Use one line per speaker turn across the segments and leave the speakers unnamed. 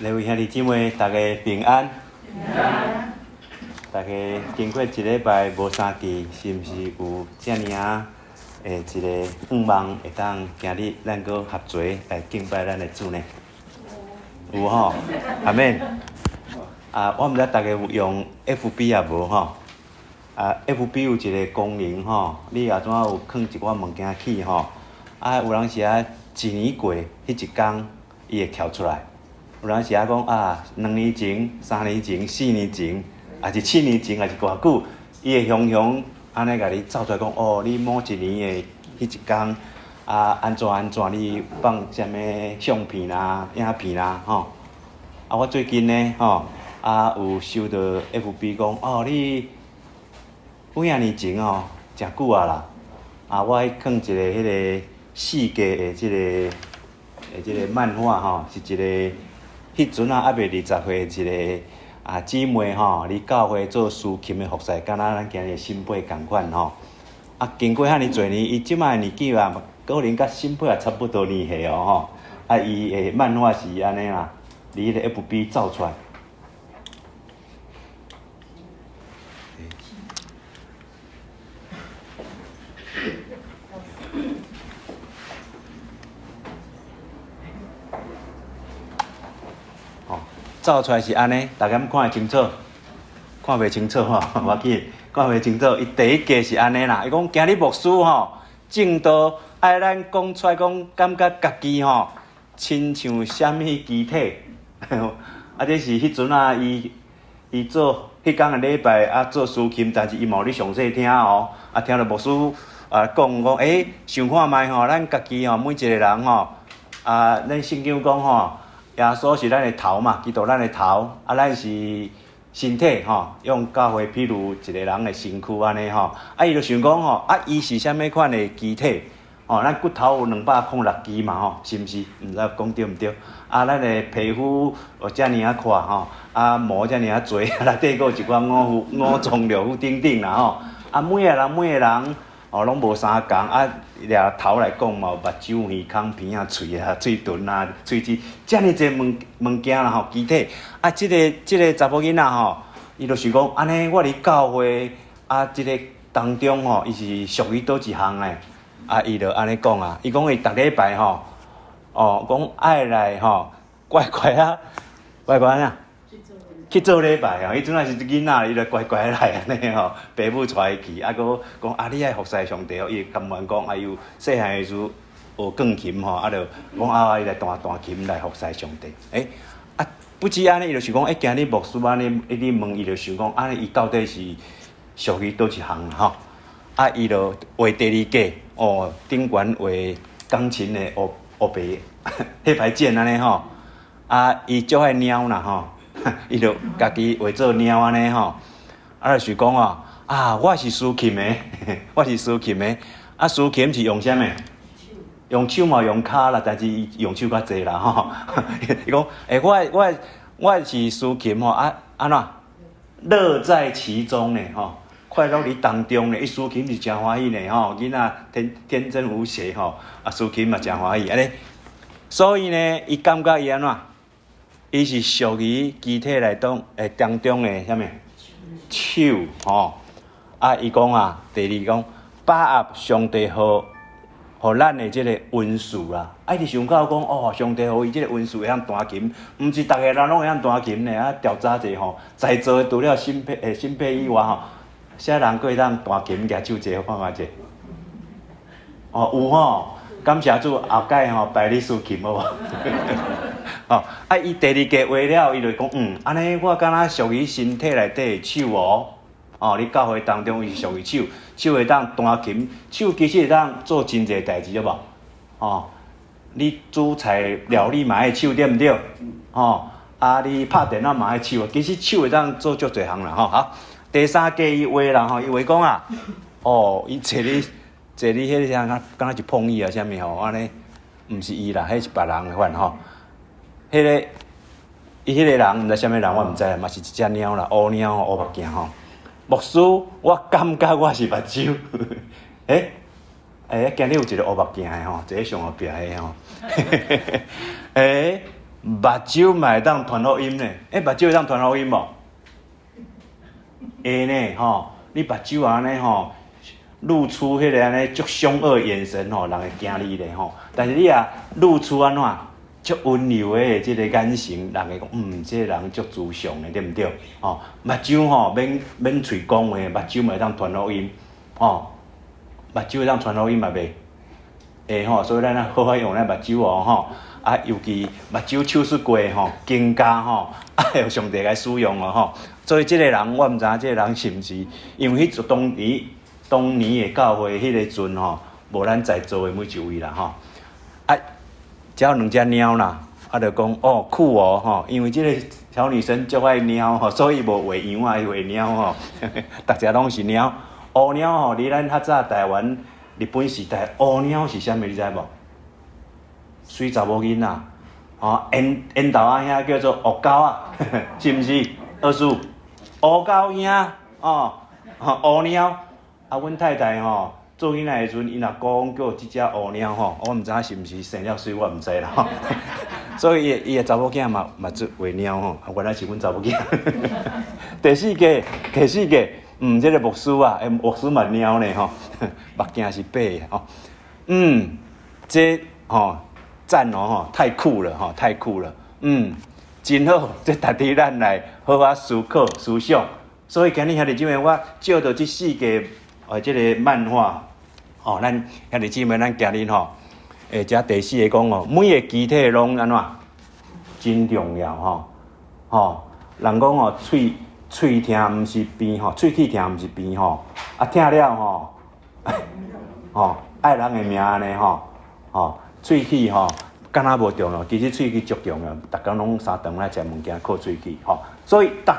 各位兄弟姊妹，大家平安。大家经过一礼拜无相见，是毋是有遮尔啊？一个盼望会当今日咱搁合作来敬拜咱的主呢？有吼，阿免。我毋知大家有用 FB 也无吼？FB 有一个功能吼，你也怎有放一寡物件去吼？有当时一年过迄一天，伊会跳出来。有当时讲2年前、3年前、4年前，还是7年前，还是偌久，伊会雄雄安尼甲你走出来讲，你某一年的迄一天安怎，你放啥物相片啦、影片啦，吼。我最近呢，有收到 FB 讲，你几啊年前诚久啊啦，我放一个迄个世界的即个漫画是一个。迄阵还未20岁一个姊妹伫教会做司琴的服侍，敢若咱今日新辈共款吼。经过遐尼侪年，伊即摆年纪可能甲新辈也差不多年岁吼。伊的漫画是安尼啦，伫迄个 FB 走出来。走出来是安尼，大家看会清楚，看袂清楚无要紧，看袂清楚。伊第一句是安尼啦，伊讲今日牧师正道爱咱讲出来讲，感觉家己亲像啥物机体，这是迄阵伊做迄天的礼拜做司琴，但是伊无咧详细听听到牧师讲，想看觅咱家己每一个人咱圣经讲耶稣是咱的头嘛，基督咱的头，咱是身体用教会譬如一个人的身躯安尼伊就想讲伊是啥物款的机体咱骨头有206支嘛是毋是？毋知讲对毋对？咱的皮肤遮尔啊宽毛遮尔啊多，内底佫有一寡五脏六腑等等啦每个人拢无相共掠头来讲嘛，有目睭、耳孔、鼻喙嘴唇喙齿，遮尔济物件啦机体即个查某囡仔伊就想讲安尼，我伫教会即个当中伊是属于倒一项诶？伊就安尼讲伊讲伊逐礼拜讲爱来乖乖啊。去做礼拜伊阵是一囡仔，伊就乖乖来安尼爸母带伊去，佫讲你爱服侍上帝伊甘愿讲伊有细汉的时候学钢琴就讲伊来弹琴来服侍上帝。不止安尼，伊就想讲今日牧师安尼一直问，伊就想讲安尼伊到底是属于倒一项伊就画第二句顶悬画钢琴的黑白迄排键安尼伊足爱猫啦伊就家己画做猫安尼就想讲我是司琴的，我是司琴的司琴是用啥物？用手嘛用骹啦，但是伊用手较济啦伊讲我是司琴安怎乐在其中呢快乐伫当中呢，伊司琴是真欢喜呢囡仔天真无邪司琴嘛真欢喜安尼，所以呢伊感觉伊安怎？伊是属于机体内当中的啥物？手伊讲第二讲把握上帝互咱的即个恩赐啦。伊想到讲上帝互伊即个恩赐会晓弹琴，毋是逐个人拢会晓弹琴呢调查者在座的除了新配以外啥人佫会当弹琴？举手者看者。有感谢主，后摆拜你司琴好无？伊第二句话了，伊就讲安尼我敢若属于身体内底的手你教会当中伊是属于手会当弹琴，手其实会当做真侪代志，对无？你煮菜料理嘛爱手，对毋对？你拍电脑嘛爱手，其实手会当做足侪项啦好，第三句伊话啦伊话讲伊坐你迄个敢若是碰伊啥物安尼，毋是伊啦，迄是别人的款迄个伊迄个人毋知啥物人，我毋知嘛是一只猫啦，乌猫乌目镜牧师，我感觉我是目睭今日有一个乌目镜的坐咧上后壁的目睭嘛会当传福音呢？目睭会当传福音无？会呢吼，你目睭安尼吼，露出迄个安尼足凶恶眼神吼，人会惊你咧吼。但是你啊，露出安怎足温柔的即个眼神，人会讲即个人足慈祥的，对毋对？吼，目睭吼免喙讲话，目睭嘛会当传福音，吼，目睭会当传福音嘛袂？会吼，所以咱好好用咱目睭哦吼。啊，尤其目睭手术过吼，更加吼，爱由上帝来使用哦吼。所以即个人，我毋知影即个人是毋是，因为迄当年的教会迄个阵吼，无咱在座的每一位啦吼。啊，只有2只猫啦，啊，就讲哦酷哦吼，因为即个小女生足爱猫吼，所以无画羊啊，画猫吼，逐只拢是猫。乌猫吼，离咱较早台湾、日本时代，乌猫是啥物？你知无？水查某囡仔，哦，烟头仔遐叫做乌狗啊，是毋是？二叔，乌狗兄哦，乌猫。啊，阮太太吼做囡仔的时阵，因阿公讲叫即只乌猫吼，我毋知影是毋是生了水，我毋知啦吼。所以伊的查某囝嘛做画猫吼，啊，原来是阮查某囝。第四个，即个牧师啊，牧师嘛猫呢吼，目镜是白的吼。这吼。赞哦吼，太酷了吼，太酷了，真好，这值得咱来好好思考思想。所以今日兄弟姊妹，我照着这4个这个漫画，咱兄弟姊妹，咱今日吼，这第4个讲哦，每个肢体拢安怎真重要吼，人讲吼，喙疼毋是病吼，喙齿疼毋是病吼，啊疼了吼，爱人的命安尼吼。喙齿吼，敢若无重要，其实喙齿足重要，逐工拢3顿来食物件靠喙齿吼。所以逐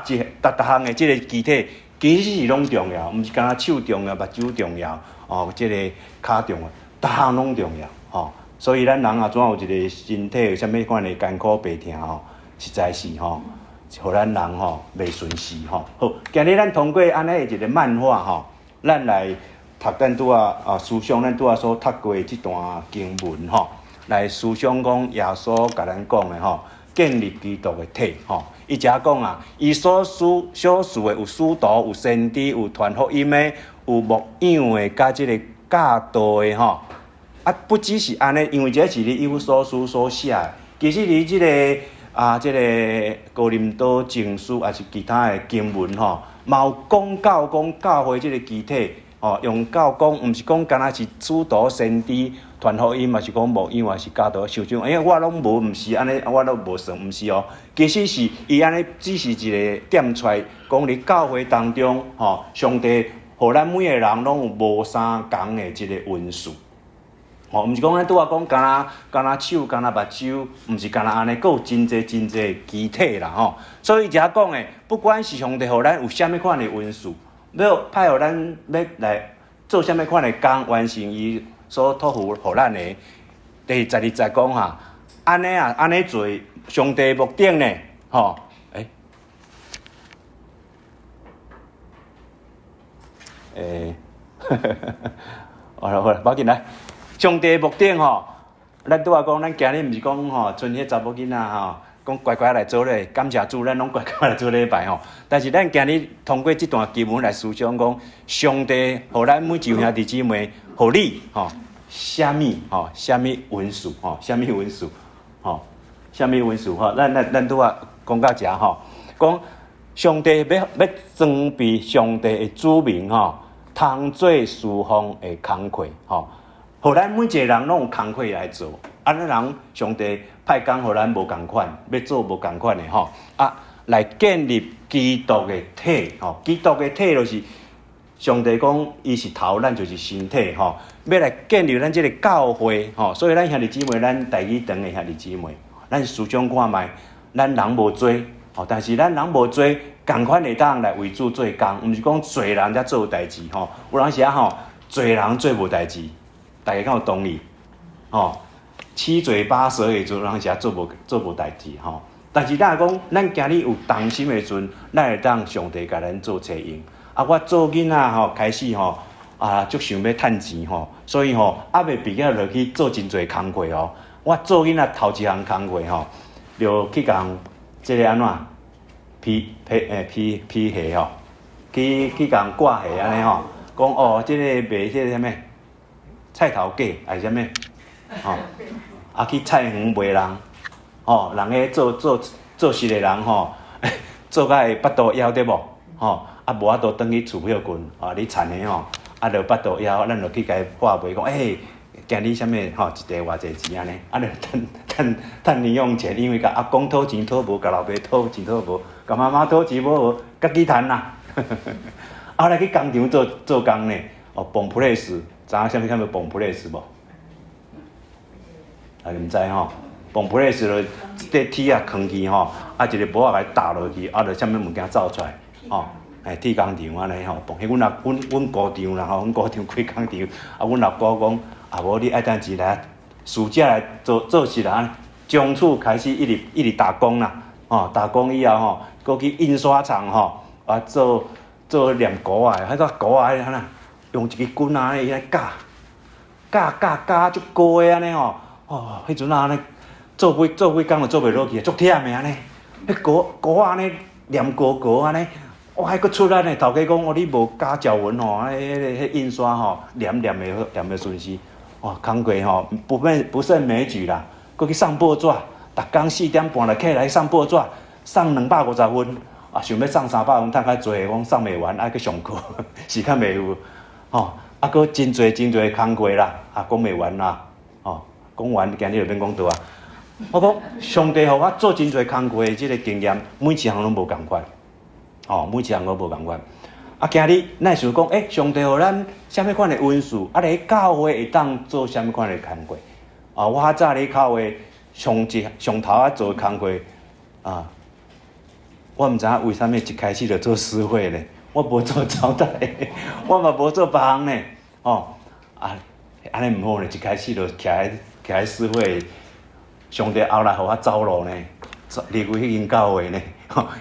项的即个肢体，其实是拢重要，毋是敢若手重要、目睭重要，即个骹重要，逐项拢重要吼。所以咱人啊，总有一个身体有啥物款的艰苦病痛吼，实在是吼，互咱人吼袂顺时吼。好，今日咱通过安尼的一个漫画吼，咱来。读咱拄思想，咱拄所读过即段经文吼，来思想讲耶稣甲咱讲的吼，建立基督的体吼。伊遮讲啊，伊所事的有使徒，有先知，有传福音的，有牧养的，甲即个教导的吼。啊，不只是安尼，因为这是你以弗所书所写的，其实你即个即个哥林多前书，还是其他的经文吼，嘛有讲到讲教会即个肢体。用教讲，毋是讲干那是使徒、先知、传福音，嘛是讲牧养，还是教导、受长。我拢无，毋是安尼，我都无算，毋是哦。其实是伊安尼，只是一个点出来，讲伫教会当中，上帝互咱每个人拢有无相共的即个恩赐。毋是讲咱拄仔讲干那手、干那目睭，毋是干那安尼，佫有真侪肢体啦吼。所以遮讲的，不管是上帝互咱有啥物款的恩赐。要派互咱要来做啥物款的工，完成伊所托付互咱的。第12节讲哈，安尼做，上帝目的呢，吼，好了，无要紧来，上帝目的吼，咱拄仔讲，咱今日毋是讲吼，剩迄查某囡仔吼。讲乖乖来做咧，感谢主，咱拢乖乖来做礼拜吼。但是咱今日通过这段经文来思想讲，上帝互咱每一位兄弟姊妹，互你吼，啥物恩赐吼，啥物恩赐吼，咱拄仔讲到遮吼，讲上帝要装备上帝的子民吼，通做侍奉的工课吼，互咱每一个人拢有工课来做。安尼人上帝派工互咱无共款，要做无共款的吼来建立基督的体吼，基督的体就是上帝讲伊是头，咱就是身体吼，要来建立咱即个教会吼，所以咱兄弟姊妹，咱第二堂的兄弟姊妹，咱思想看卖，咱人无多吼，但是咱人无多，共款会当来为主做工，毋是讲侪人才做代志吼，有当时吼侪人做无代志，大家敢有同意吼？七嘴八舌的时阵，人是做无代志吼。但是咱讲，咱今日有动心的时阵，咱会当上帝甲咱做采用。我做囡仔吼，开始吼足想要趁钱吼，所以吼未毕业落去做真侪工课哦。我做囡仔头一项工课吼，就去共即个安怎批下吼，去共挂下安尼吼，讲哦，即个卖即个啥物菜头粿还是啥物吼，啊去菜园卖人，吼，人个做事的人吼，做甲会巴肚枵对无？吼，啊无法度转去厝票群，啊你田的吼，啊就巴肚枵，咱就去甲伊话卖讲，今日啥物吼，一地偌济钱安尼，啊就趁零用钱，因为甲阿公讨钱讨无，甲老爸讨钱讨无，甲妈妈讨钱无，家己趁啦。啊来去工厂做工呢，哦，崩普雷斯，知影啥物崩普雷斯无？啊，毋知吼，崩普雷斯就一块铁啊扛去吼，啊一个帽仔甲伊搭落去，啊就啥物物件走出来，吼。铁工厂安尼吼，迄阮姑丈啦吼，阮姑丈开工厂，啊，阮老姑讲，啊无你爱等钱来，暑假来做事啦，从此开始一直打工啦，吼，打工以后吼，搁去印刷厂吼，啊做念稿啊，迄个稿啊，安那用一支棍啊，安尼夹足高诶安尼吼，哦，迄阵啊安尼做几工就做袂落去，足忝诶安尼，迄稿安尼念稿安尼。哇！还佫出来呢，头家讲，你无加条纹吼，迄印刷吼，念诶顺序，哇，工课吼不胜枚举啦。佫去送报纸，逐工4点半就起来送报纸，送250分，啊，想要送300分，趁较济，讲送袂完，爱去上课，时间袂有，吼，啊，佫真侪工课啦，啊，讲袂完啦，吼，讲完今日就免讲倒啊。我讲上帝互我做真侪工课诶，即个经验，每一项拢无共款。哦，每一项都无共款。啊，今日咱想讲，上帝互咱啥物款的恩赐，啊，咧教会会当做啥物款的工课？啊，我较早咧教会上头啊做工课啊，我毋知影为啥物一开始就做司会咧，我无做招待，我嘛无做别项呢。哦，啊，安尼毋好咧，一开始就徛喺司会，上帝后来互我走路呢，离开迄间教会呢。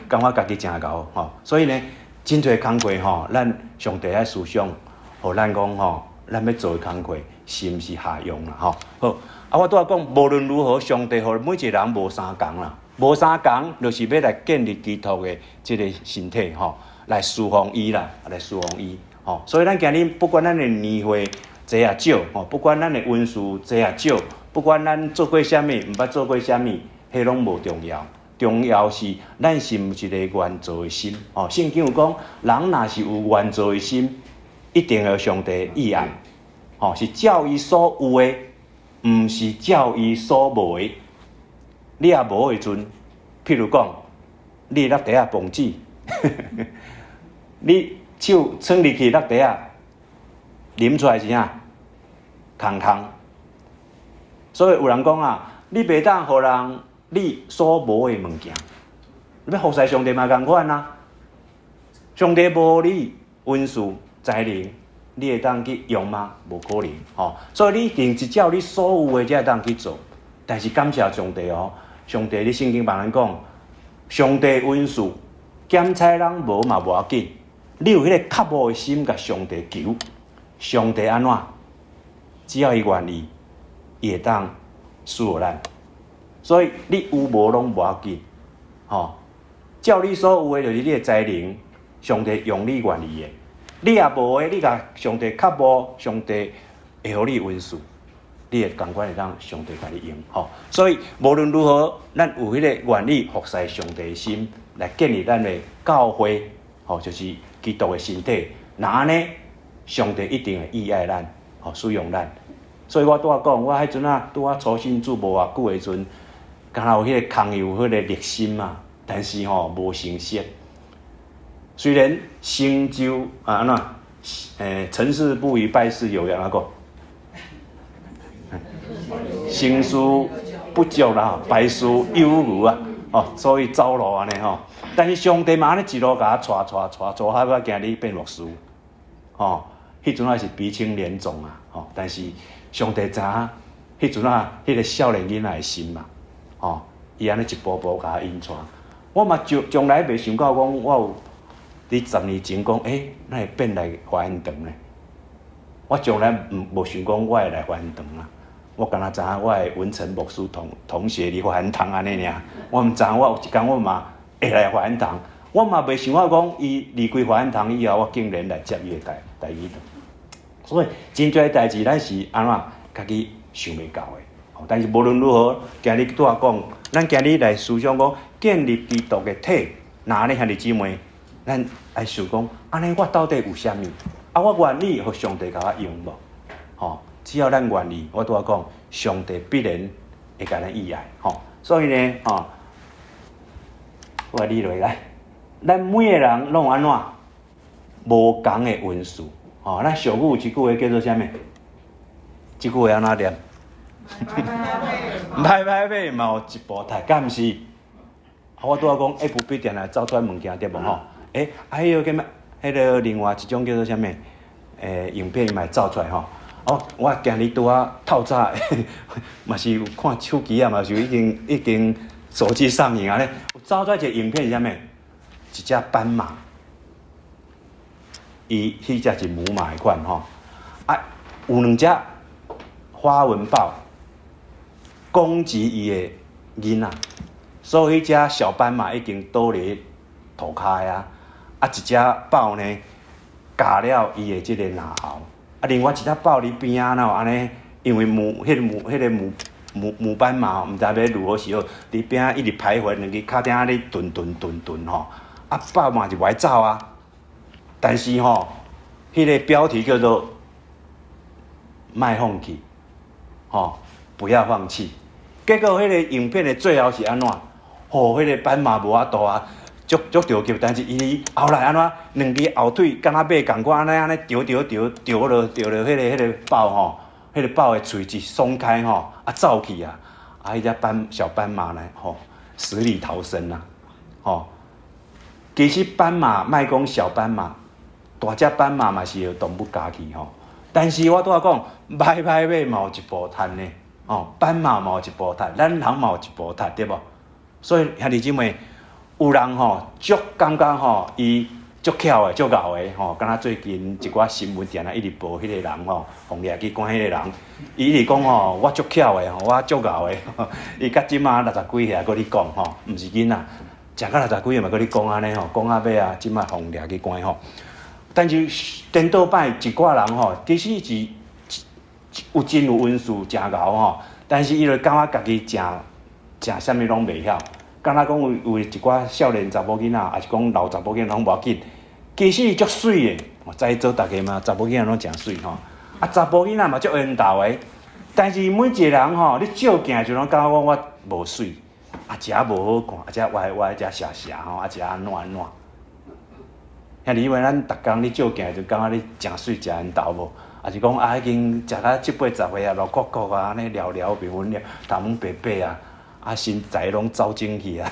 感觉家己真贤吼，所以呢，真侪工课吼，咱上帝爱思想，互咱讲吼，咱要做工课是毋是下用啦吼？好，啊，我拄仔讲，无论如何，上帝互每一个人无相共啦，无相共，就是要来建立基督的即个身体吼，来侍奉伊啦，来侍奉伊吼。所以咱今日不管咱的年岁多也少吼，不管咱的恩赐多也少，不管咱做过啥物，毋捌做过啥物，迄拢无重要。重要是咱是毋是一个愿做的心哦。圣经有讲，人若是有愿做的心，一定有上帝意爱哦，是照伊所有的，毋是照伊所无的。你也无的阵，譬如讲，你落地啊碰子，你手伸入去落地啊，啉出来是啥？空。所以有人讲啊，你袂当互人。你所无的物件，你要服侍上帝嘛共款啊。上帝无你恩赐才能，你会当去用吗？无可能吼。所以你一定是照你所有的才会当去做。但是感谢上帝哦，上帝你圣经别人讲，上帝恩赐检测人无嘛无要紧，你有迄个渴慕的心，甲上帝求，上帝安怎？只要伊愿意，伊会当赐予咱。所以你有无拢无要紧，吼！照你所有的，就是你的才能，上帝用你愿意的。你也无的，你甲上帝较无，上帝会互你恩赐，你会共款会当上帝甲你用，吼！所以无论如何，咱有迄个愿意服侍上帝的心，来建立咱的教会，吼，就是基督的身体。那安尼，上帝一定会意爱咱，吼，使用咱。所以我拄仔讲，我迄阵啊，拄仔初信主无偌久的阵。敢若有迄个空有迄个热心嘛，但是吼无成色。虽然成就安怎，成事不渝，败事有余安个，成事不足啦，败事有余啊。哦，所以走路安尼吼。但是上帝嘛安尼一路甲我带，害我今日变牧师。吼，迄阵啊是鼻青脸肿啊，吼，但是上帝知影，迄阵啊迄个少年囡仔的心嘛。哦，伊安尼一步步甲我引带，我嘛从来袂想到讲我有伫10年前讲，咱会变来华恩堂呢。我从来无想讲我会来华恩堂啦。我敢若知影我的文成牧师同学伫华恩堂安尼尔，我毋知影我有一天我嘛会来华恩堂，我嘛袂想到讲伊离开华恩堂以后，我竟然来接伊的代志。所以真侪代志咱是安怎家己想袂到的。但是无论如何，今日拄仔讲，咱今日来思想讲建立基督的体，那安尼兄弟姊妹，咱来想讲，安尼我到底有啥物？我愿意互上帝甲我用无？只要咱愿意，我拄仔讲，上帝必然会甲咱意爱。所以呢，我理落来，咱每个人拢安怎无共的运数？咱俗语有一句话叫做啥物？即句话安怎念？歹歹买嘛有一步踏，敢毋是？我拄仔讲，不必定来走出来物件对无还有个另外一种叫做啥物？影片嘛走出来我今日拄仔透早嘛是有看手机啊，嘛是已经手机上映啊咧，有走出来一个影片是啥物？一只斑马，伊迄只是母马的款有两只花纹豹攻击伊的囡仔，所以迄只小斑马已经倒伫涂骹啊，一只豹呢咬了伊的即个牙喉，另外一只豹伫边仔哪有安尼，因为母斑马毋知要如何是好，伫边仔一直徘徊，两只脚顶咧顿豹嘛就歪走啊，但是迄个标题叫做卖放弃，不要放弃。结果迄个影片的最后是安怎？迄个斑马无法度啊，足着急，但是伊后来安怎？两只后腿敢若马共款安尼调落迄个豹迄个豹的喙一松开走去啊！迄只小斑马呢死里逃生啦！其实斑马莫讲小斑马，大只斑马嘛是有动物家去但是我拄仔讲，歹马嘛有一步趁呢，斑马嘛有一步趁，咱人嘛有一步趁，对无？所以兄弟姊妹，有人足感觉伊足巧的、足牛的敢若最近一寡新闻定一直报迄个人红掠去关迄个人，伊一直讲我足巧的我足牛的伊到即马60几岁还搁咧讲毋是囡仔，食到60几岁嘛搁咧讲安尼讲到尾啊，即马红掠去关但是颠倒摆一寡人其实是有真有运数真牛但是伊就感觉家己食啥物拢袂晓，敢若讲有一寡少年查某囡仔，还是讲老查某囡仔拢无要紧，其实伊足水的。在座大家嘛，查某囡仔拢诚水查甫囡仔嘛足缘投的，但是每一个人你照镜就拢感觉我无水，食无好看，食歪歪，食斜斜食安怎。兄弟，因为咱逐工咧照镜就感觉你诚水诚缘投无，还是讲已经食到70-80岁啊，肉骨骨啊，安尼撩撩皮肤了，头毛白白啊，身材拢走精去啊，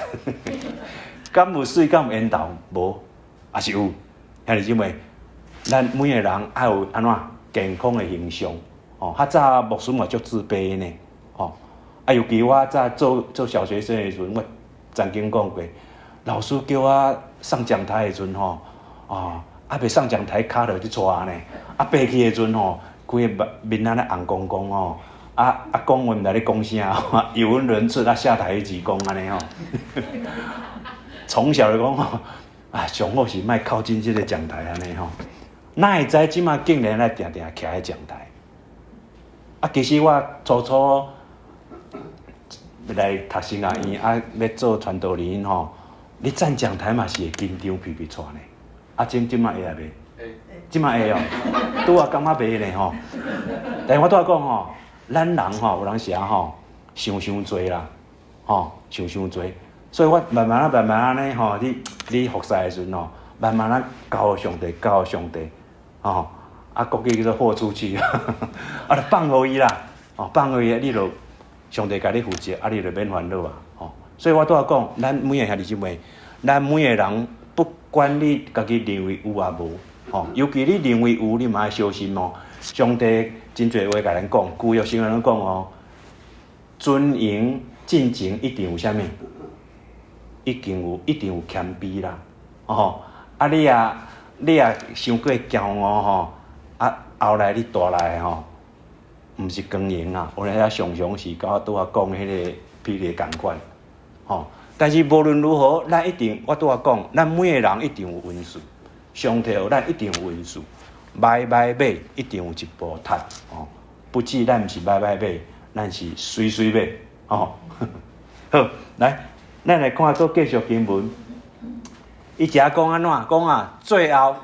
敢有水敢有缘投无？也是有，兄弟姊妹，咱每个人爱有安怎健康的形象较早牧师嘛足自卑呢尤其我早做小学生的时阵，我曾经讲过，老师叫我上讲台的时阵未上讲台，骹就去抓呢。爬去的时阵规个面安尼红光光讲话毋知咧讲啥语无伦次下台鞠躬安尼从小就讲上好是莫靠近即个讲台安尼哪会知即马竟然定定徛喺讲台？其实我初来读神学院要做传道人你站讲台嘛是会紧张皮皮喘呢。即马会啊袂？即马会拄仔感觉袂呢但是我拄仔讲咱人有当时想多啦想多，所以我慢慢安尼你服侍的时阵慢慢交上帝国语叫做豁出去就放互伊啦放互伊，你就上帝甲你负责你就免烦恼所以我拄仔讲，咱每个兄弟姊妹，咱每个人。不管你家己认为有啊无尤其你认为有，你嘛要小心上帝真侪话甲咱讲，旧约圣经讲尊荣进前一定有啥物？一定有谦卑啦你伤过骄傲后来你大来毋是光荣啊，有咧常常是甲我拄仔讲迄个比例共款，吼。但是无论如何，咱一定我拄仔讲，咱每个人一定有温数，上帝咱一定有温数，买买买一定有一步踢，吼。不止咱毋是买买买，咱是随随买，吼。好，来，咱来看佫继续经文。伊遮讲安怎讲啊？最后，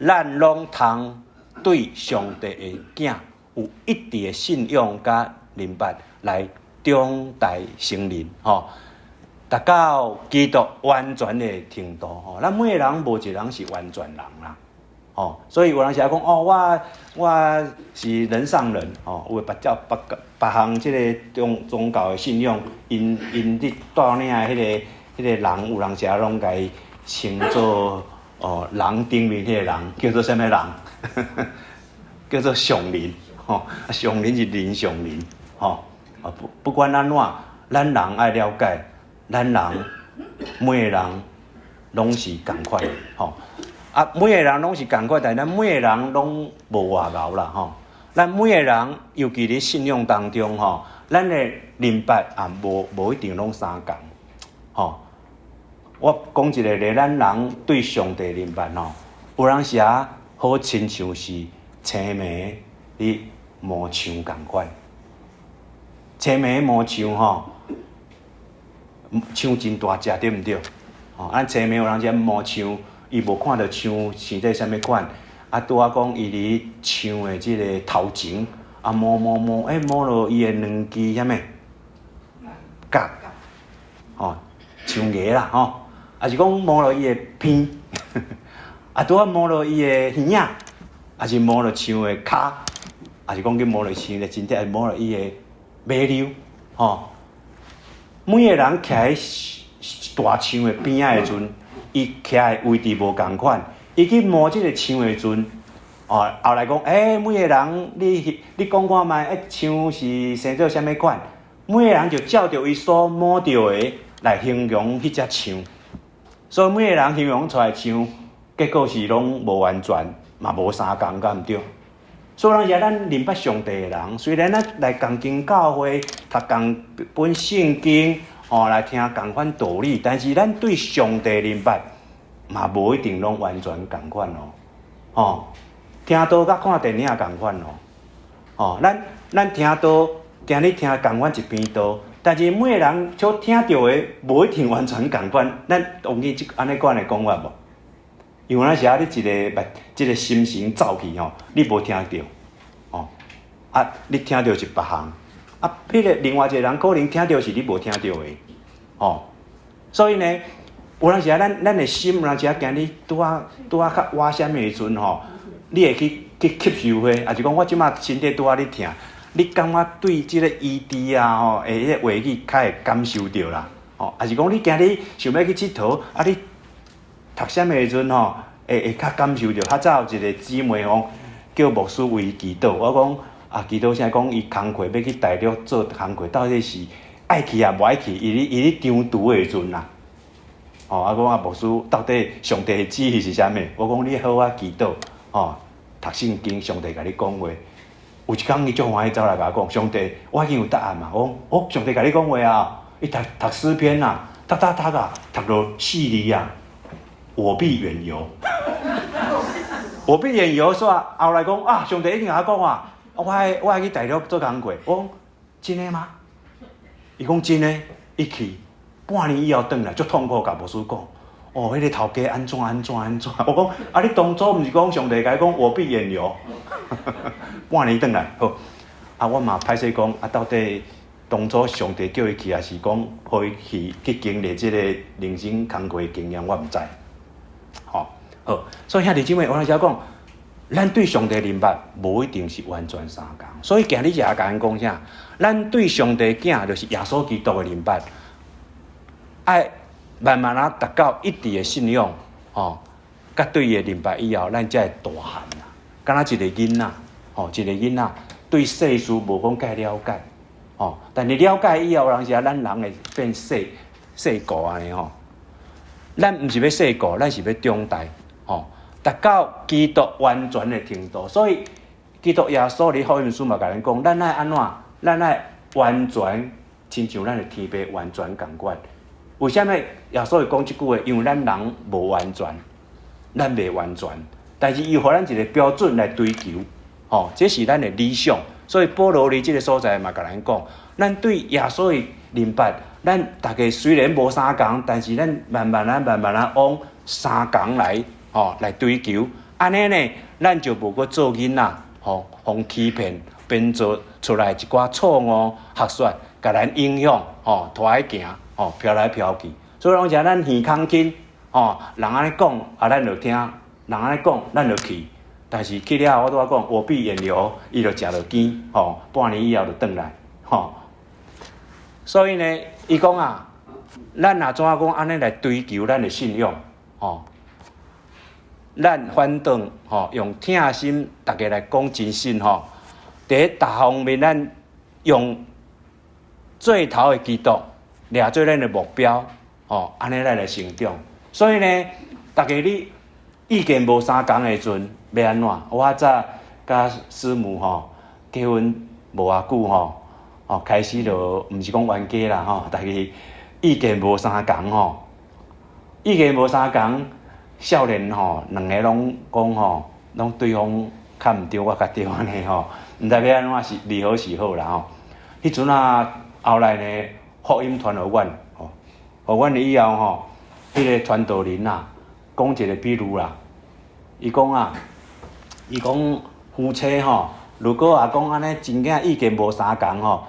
咱拢通对上帝的囝有一致的信仰甲明白来中待成人，吼。达到基督完全的程度，吼。咱每个人无一个人是完全人啦，吼。所以有人时讲哦，我是人上人，吼。有别项即个宗教的信仰，因伫带领迄个人，有人时拢甲伊称作人顶面迄个人，叫做啥物人？叫做上人，吼。上人是人上人，吼。不管安怎，咱人爱了解。咱人每个人拢是共款的，吼。每个人拢是共款，但咱每个人拢无外貌啦，吼。咱每个人，尤其伫信仰当中，吼，咱的明白也无一定拢相共，吼。我讲一个咧，咱人对上帝明白，吼，有人时好亲像是青梅伫毛墙共款，青梅毛墙，吼。枪真大只，对毋对？哦，咱青梅有人只摸枪，伊无看到枪生在啥物款，拄仔讲伊伫枪的即个头前，摸，摸落伊的两支啥物角，哦，枪叶啦，吼，是讲摸落伊的片，拄仔摸落伊的耳仔，是摸落枪的骹，是讲去摸落枪的身体，摸落伊的马溜，吼。每个人徛喺大枪的边仔的时阵，伊徛的位置无共款。伊去摸即个枪的时阵，后来讲，每个人你讲看卖，枪是生做啥物款？每个人就照着伊所摸到的来形容迄只枪。所以每个人形容出来枪，结果是拢无完全，嘛无相共，敢毋对？所以咱明白上帝的人，虽然咱来共经教会读共本圣经，来听共款道理，但是咱对上帝明白嘛无一定拢完全共款哦。听道甲看电影共款哦。咱听道，今日听共款一篇道，但是每个人所听到的无一定完全共款。咱有记安尼款的讲法无？因为咱时你一个心情走去吼，你无听到，你听到是别项，迄个另外一个人可能听到是你无听到的，所以呢，有阵时咱的心，有阵时今日拄啊较挖啥物的时阵吼，你会去吸收迄，是讲我即马身体拄啊咧疼，你感觉对即个ED啊迄个话语较会感受到啦，是讲你今日想要去佚佗，你读啥物的时阵吼，会较感受到。较早有一个姊妹叫牧师为祈祷，我讲祈祷啥？讲伊工课要去大陆做工课，到底是爱去无爱去？伊咧张图的时阵啦，我讲牧师到底上帝的旨意是啥物？我讲你好祈祷，读圣经，上帝甲你讲话。有一天伊足欢喜走来甲我讲，上帝，我已经有答案嘛。我讲上帝甲你讲话啊，伊读诗篇啊，读啊，读到4字啊。我必远游，我必远游煞。后来讲上帝已经甲我讲啊，我爱去大陆做工课。我讲真的吗？伊讲真的，一去半年以后转来，足痛苦，甲牧师讲，迄个头家安怎？我讲你当初毋是讲上帝甲你讲我必远游，半年转来好，我嘛歹势讲到底当初上帝叫伊去，还是讲互伊去经历即个人生工课的经验，我毋知。好，所以兄弟姊妹，我来讲，咱对上帝明白，无一定是完全相共。所以今日也甲咱讲啥？咱对上帝囝，就是耶稣基督的明白，爱慢慢达到一致的信仰，甲对伊的明白以后，咱才会大汉啦。敢若一个囡仔，一个囡仔对世事无讲介了解，但是了解以后，有阵时咱人会变世故安尼咱毋是要世故，咱是要长大，达到基督完全的程度。所以基督耶稣伫福音书嘛，甲咱讲，咱爱安怎？咱爱完全，亲像咱的天父完全共款。为什么耶稣会讲即句话？因为咱人无完全，咱未完全，但是伊互咱一个标准来追求，吼，这是咱的理想。所以保罗伫即个所在嘛，甲咱讲，咱对耶稣的明白，咱大家虽然无相共，但是咱慢慢往相共来，来追求。安尼呢，咱就无搁做囡仔，互欺骗，编造出来一寡错误学说，甲咱影响，拖来行，飘来飘去。所以拢是咱耳孔紧，人安尼讲，咱就听；人安尼讲，咱就去。但是去了，我拄仔讲，我闭眼流，伊就食着甜，半年以后就转来，所以呢，伊讲啊，咱若怎讲安尼来追求咱的信仰，咱反正用疼心，大家来讲真心第一大方面，咱用最头的基督掠做咱的目标，安尼咱来成长。所以呢，大家你意见无相共的时阵，要安怎？我早甲师母结婚无偌久开始就毋是讲冤家啦大家意见无相共意见无相共。少年两个拢讲拢对方较毋对，我较对安尼毋知要安怎是离好是好啦迄阵后来呢，福音传互阮互阮以后迄个传道人讲一个比如啦，伊讲夫妻如果讲安尼真正意见无相共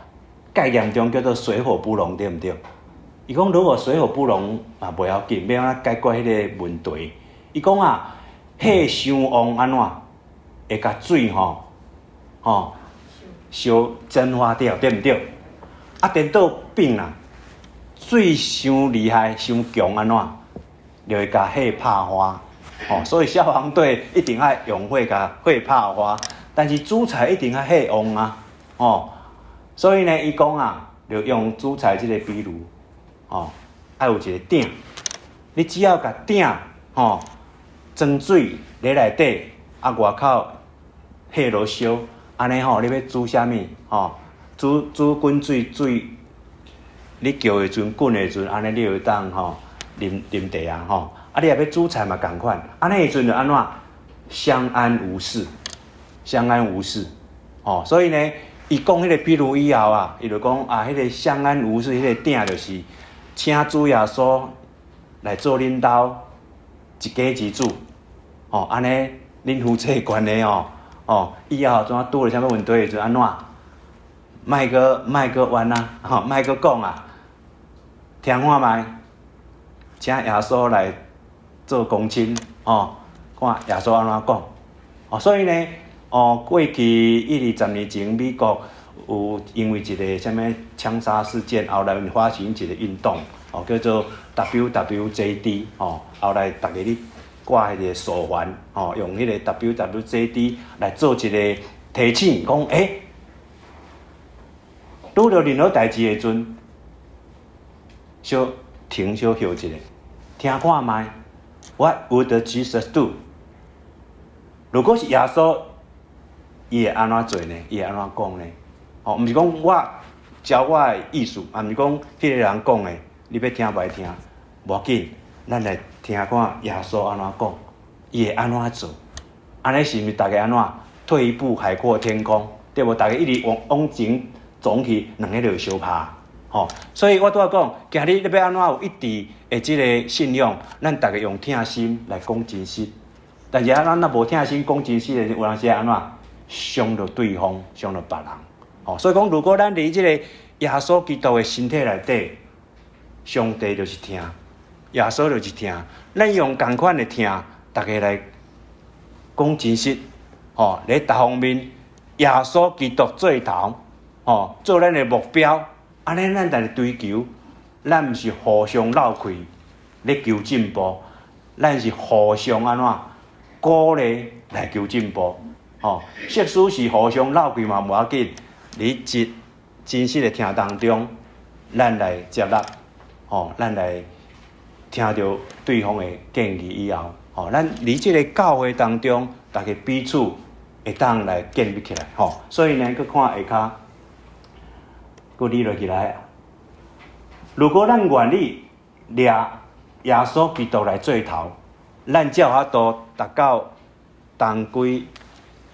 概念中叫做水火不容，对毋对？伊讲如果水火不容嘛袂要紧，要安怎解决迄个问题？伊讲火伤旺安怎会甲水烧蒸发掉，对毋对？颠倒变啦，水伤厉害、伤强安怎就会甲火拍花。所以消防队一定要用火甲火拍花，但是煮菜一定要火旺所以呢，伊讲就用煮菜即个比如要有一个鼎，你只要甲鼎装水在内底，外口火炉烧，安尼你要煮啥物煮滚水，你叫的时阵滚的时阵，安尼你就当啉茶你也要煮菜嘛同款，安尼的时阵就安怎相安无事，所以呢，伊讲迄个比如以后伊就讲迄个相安无事，迄个鼎就是请主耶稣来做恁兜一家之主，安尼恁夫妻关系以后怎拄着啥物问题的时阵安怎，莫个冤莫个讲听看觅，请耶稣来做公亲看耶稣安怎讲所以呢过去120年前，美国有因为一个什么枪杀事件，后来发生一个运动叫做 WWJD 后来大家咧挂迄个手环用迄个 WWJD 来做一个提醒，讲拄着任何代志的时阵，小停小休一下，听看觅 What would Jesus do？ 如果是耶稣，伊会安怎做呢？伊会安怎讲呢？毋是讲我教我的意思，毋是讲迄个人讲的，你要听歹听，无要紧，咱来听看耶稣安怎讲，伊会安怎做？安尼是毋是大家安怎退一步海阔天空？对无？大家一直往前总去，两个就会相拍。所以我拄仔讲，今日你要安怎有一致的即个信仰？咱大家用疼心来讲真实。但是咱若无疼心讲真实的，有当时安怎伤着对方，伤着别人。所以讲，如果咱伫即个耶稣基督的身体内底，上帝就是疼，耶稣就是疼。咱用同款的疼，大家来讲真实。在各方面，耶稣基督做头，做咱的目标。安尼咱来追求，咱毋是互相闹开咧求进步，咱是互相安怎鼓励来求进步。即使是互相闹开嘛无要紧，伫真实的听当中，咱来接纳，咱来听着对方的建议以后，咱伫即个教会当中，大家彼此会当来建立起来吼。所以呢，去看下骹，佫理落起来。如果咱愿意掠耶稣基督来做头，咱才有法度达到同归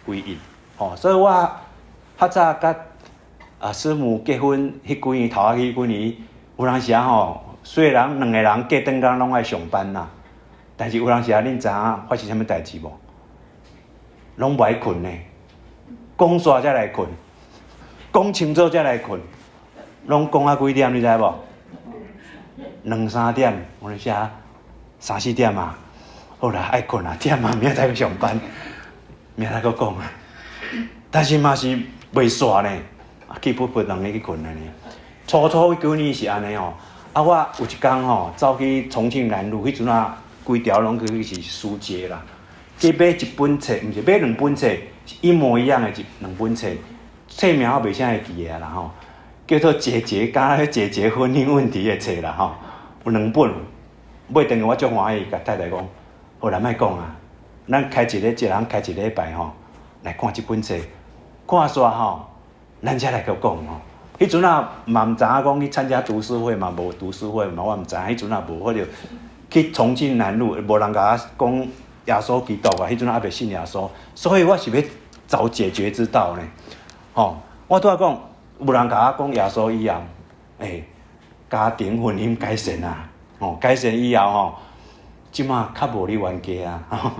于一。吼，所以我较早甲师母结婚迄几年，头仔迄几年，有当时吼，虽然两个人隔顿工拢爱上班啦，但是有当时恁知影发生啥物代志无？拢无爱困呢，讲煞才来困，讲清楚才来困，拢讲啊几点你知无？2、3点，有当时3、4点啊，好啦，爱困啊，点啊，明仔载去上班，明仔载佫讲啊，但是嘛是袂煞呢，去不两个去困了呢。初9年是安尼哦，我有一天走去重庆南路，迄阵规条拢去是书街啦，去买一本册，毋是买2本册，是一模一样的2本册，册名我袂啥会记的啦吼，叫做解决婚姻问题的册啦吼，有2本，买回我足欢喜，甲太太讲，好啦，莫讲啊，咱开一个人开一礼拜来看这本册，看煞咱才来个讲迄阵嘛毋知影讲去参加读书会嘛，无读书会嘛，我毋知影。迄阵无法着去重庆南路，无人甲我讲耶稣基督啊。迄阵还袂信耶稣，所以我是要找解决之道呢。我拄仔讲，有人甲我讲耶稣以后，家庭婚姻改善啊，改善以后即马较无咧冤家啊，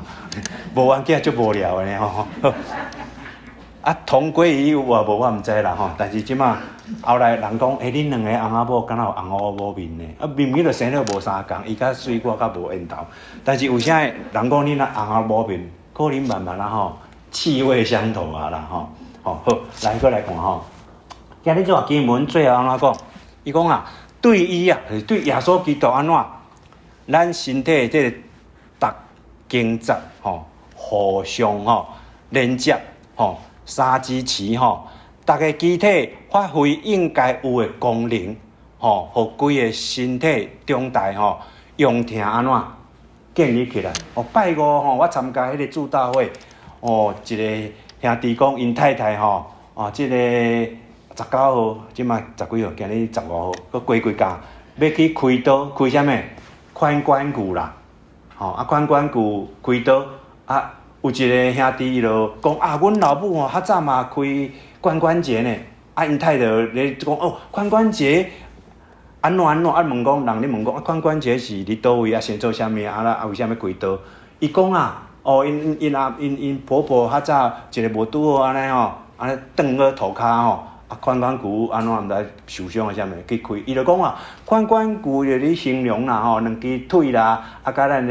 无冤家足无聊的呢同归于一有啊无我毋知啦但是即马后来人讲，恁两个翁仔某敢若有翁某某面呢？明明就生了无啥共，伊较水我较无缘投。但是有啥人讲恁翁仔某面，可能慢慢气味相投啊啦好，来过来看今日这段经文最后安怎讲？伊讲对伊对耶稣基督安怎？咱身体这个逐经节互相连接三支持逐个机体发挥应该有的功能互规个身体中台用听安怎建立起来。拜五我参加迄个祝大会一个兄弟讲因太太即个19号，即摆10几号，今日15号，佫过假要去开刀，开啥物？髋关节啦，髋关节开刀有一个兄弟伊就讲阮老母较早嘛开髋关节呢，因太太咧讲髋关节安怎问讲人咧问讲髋关节是伫倒位先做啥物为啥物开刀？伊讲因婆婆较早一个无拄好安尼转个涂骹髋关节安怎毋知受伤啊啥物去开，伊就讲髋关节就咧形容啦两支腿啦，甲咱迄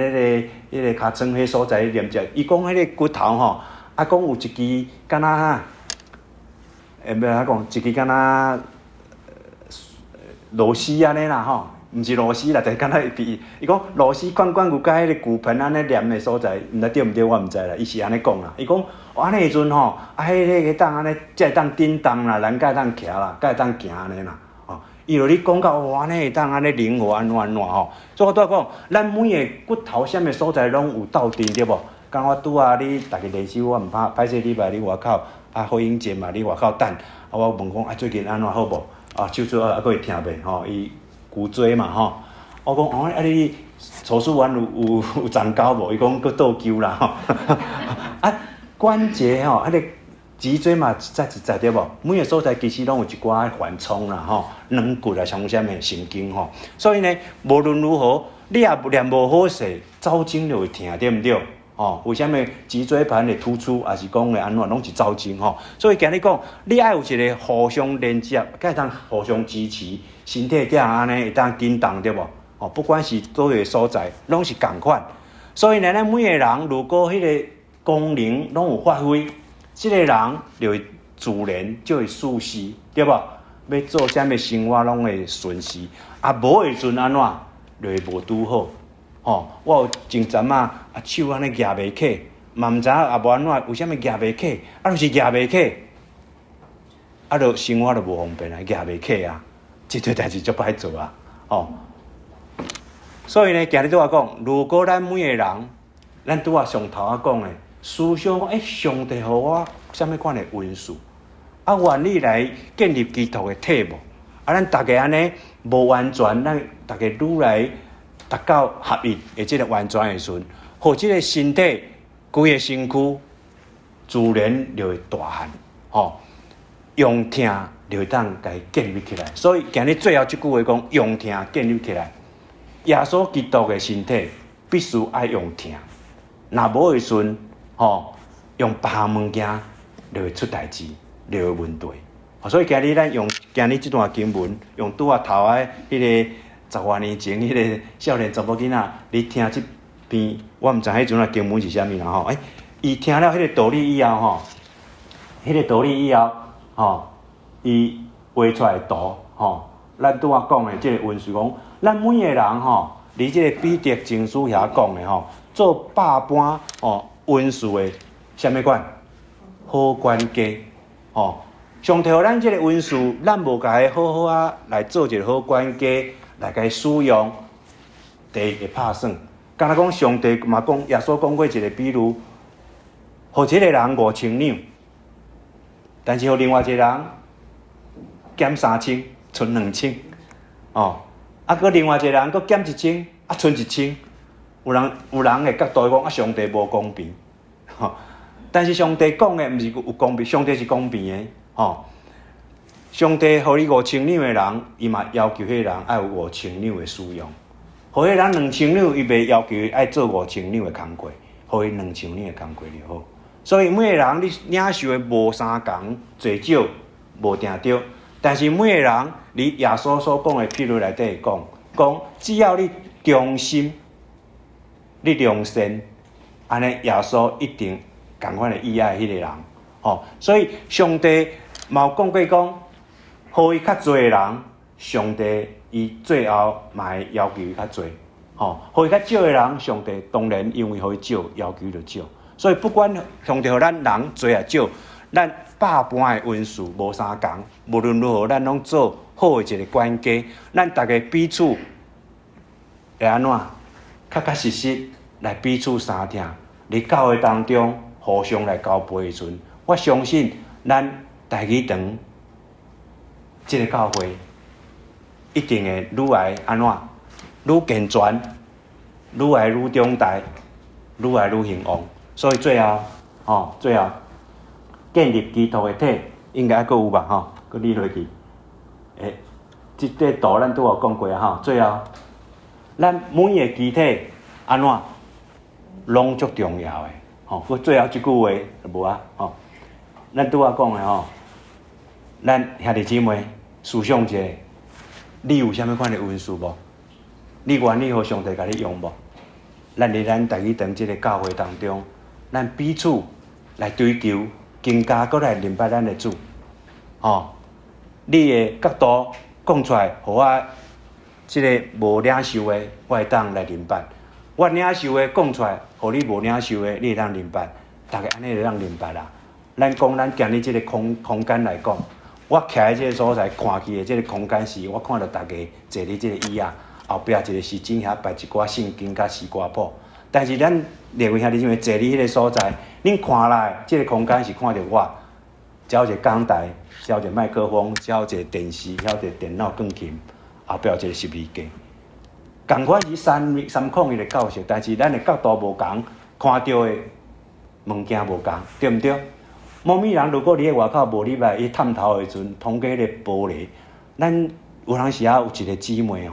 个尻川迄所在连接。伊讲迄个骨头讲有一支敢若要安怎讲，一支敢若螺丝安尼啦毋是螺丝啦，但是敢若伊讲螺丝髋关节甲迄个骨盆安尼连的所在，毋知对毋对我毋知啦。伊是安尼讲啦，伊讲安尼时阵迄个当安尼才会当振动啦，人才会当徛啦，才会当行安尼啦。伊就咧讲到安尼会当安尼灵活安怎所以我拄仔讲，咱每个骨头啥物所在拢有斗阵对无？刚我拄仔你逐个练手，我毋歹势礼拜你外口火影节嘛，你外口等我问讲最近安怎好无？手术佫会疼袂？伊骨椎嘛我讲你手术完有长高无？伊讲佫倒灸啦关节迄个脊椎嘛一对无？每个所在其实拢有一寡缓冲啦软骨啊，像啥物神经所以呢，无论如何，你也练无好势，走经就会疼，对毋对？为啥物脊椎盘会突出，还是讲会安怎，拢是走经所以今日讲，你爱有一个互相连接，才会当互相支持，身体才安尼会当振动，对无？不管是倒位所在，拢是共款。所以呢，咱每个人如果迄个功能拢有发挥，这个人就会自然就会舒适，对无？要做啥物生活拢会顺势，无的时阵安怎就会无拄好。我有前阵手安尼举袂起，嘛毋知影无安怎，为啥物举袂起？就是举袂起，就生活就无方便举袂起这堆代志足歹做所以呢，今日拄仔讲，如果咱每个人，咱拄仔上头讲的，思想讲，上帝互我什么款的恩赐，愿意来建立基督的体无？咱大家安尼无完全，咱大家愈来达到合一的这个完全的时阵，互这个身体规个身躯自然就会大汉，用听就会当甲伊建立起来。所以今日最后这句话讲，用听建立起来。耶稣基督的身体必须爱用听，若无的时阵，用别项物件就会出代志，就会问题。所以今日咱用今日这段经文，用拄啊头啊迄个10多年前迄个少年查某囡仔，你听这篇，我毋知迄阵啊经文是啥物啦伊听了迄个道理以后伊画出来的图咱拄啊讲的这个文字讲，咱每个人伫这个彼得前书遐讲的做百般文字的啥物款好管家上帝互咱这个文字，咱无甲伊好好啊来做一个好管家，来甲伊使用，第一会拍算。敢若讲上帝嘛讲，耶稣讲过一个比喻，互一个人5000两，但是互另外一个人减3000，剩2000，搁另外一个人搁减1000，剩1000。有人的角度讲，上帝无公平，但是上帝讲的毋是有公平，上帝是公平的。上帝互你5000两的人，伊嘛要求迄个人爱有5000两的使用；互迄个人2000两，伊袂要求爱做5000两的工课，互伊2000两的工课就好。所以每个人你领受的无相共，多少无定着，但是每个人你耶稣所讲的譬如内底讲，只要你忠心，你良善，安尼耶稣一定同款的意爱迄个人。所以上帝嘛有讲过讲，互伊较侪的人，上帝伊最后嘛会要求伊较侪。互伊较少的人，上帝当然因为互伊少，要求就少。所以不管上帝互咱人侪也少，咱百般的恩赐无相共，无论如何，咱拢做好的一个管家。咱大家彼此会安怎？确实实来彼此相听，伫教会当中互相来交陪的时阵。我相信咱台语堂这个教会一定会愈来安怎，愈健全，愈来愈长大，愈来愈兴旺。所以最后建立基督的体，应该还佫有吧？佫理落去。这个图咱拄有讲过啊。最后，咱每个肢体安怎，拢足重要的。佫最后一句话无啊？咱拄仔讲的咱兄弟姊妹思想一下，你有啥物款的恩赐无？你愿意互上帝甲你用无？咱伫咱台语堂即个教会当中，咱彼此来追求，更加搁来明白咱的主。你的角度讲出来，互我即个无领受的，我会当来明白；我领受的讲出来，互你无领受的，你会当明白。大家安尼就当明白啦。咱讲咱今日即个空间来讲，我徛在即个所在看去的即个空间时，我看到大家坐伫即个椅仔后壁一个时钟遐摆一寡圣经甲诗歌谱。但是咱另外兄弟姊妹坐伫迄个所在，恁看来即个空间是看到我，只有一个讲台，只有一个麦克风，只有一个电视，只有一个电脑钢琴，后壁有一个十字架。同款是三孔伊的教室，但是咱的角度无同，看到的物件无同，对毋对？某物人如果伫咧外口无礼拜，伊探头的时阵，通过迄个玻璃，咱有当时有一个姊妹